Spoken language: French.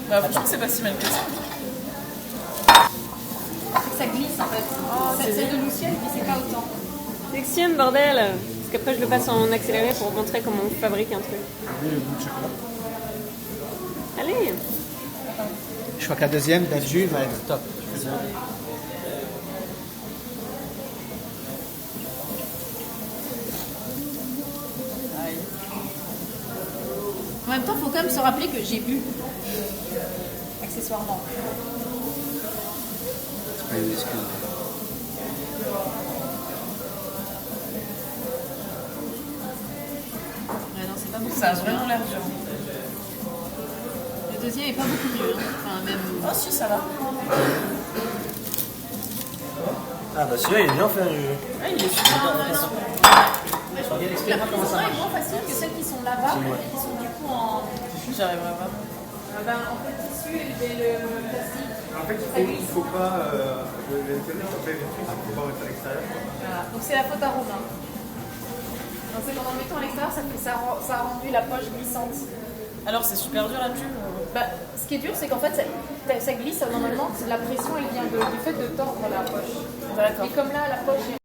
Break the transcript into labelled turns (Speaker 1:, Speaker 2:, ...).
Speaker 1: Bah, franchement, c'est pas si mal que ça.
Speaker 2: Ça glisse en fait. Celle de Lucienne glissait pas autant.
Speaker 3: Section, bordel. Parce qu'après, je le passe en accéléré pour montrer comment on fabrique un truc.
Speaker 4: Oui, le goût de chocolat.
Speaker 3: Allez.
Speaker 4: Je crois que la deuxième d'un jus va être top.
Speaker 2: En même temps, il faut quand même se rappeler que j'ai bu. Accessoirement.
Speaker 4: C'est pas une excuse.
Speaker 2: Ouais, non, c'est pas beaucoup.
Speaker 1: Ça a vraiment l'air dur.
Speaker 2: Le deuxième est pas beaucoup mieux. Hein. Enfin, même.
Speaker 1: Oh, si, ça va.
Speaker 5: Ah bah celui-là il est bien fait.
Speaker 1: Ah, il est super intéressant.
Speaker 2: La cuisson est moins facile que celles qui sont là-bas, qui sont du coup en.
Speaker 1: J'arriverai pas.
Speaker 2: En fait, tissu et le plastique.
Speaker 6: En fait, il faut pas. L'intérêt, ça fait des trucs, il faut pas mettre à l'extérieur.
Speaker 2: Voilà. Donc c'est la faute à Romain. Donc c'est qu'en en mettant à l'extérieur, ça a rendu la poche glissante.
Speaker 1: Alors, c'est super dur là-dessus.
Speaker 2: Bah, ce qui est dur, c'est qu'en fait, ça glisse normalement. La pression, elle vient du fait de tordre la poche.
Speaker 1: D'accord.
Speaker 2: Et comme là, la poche est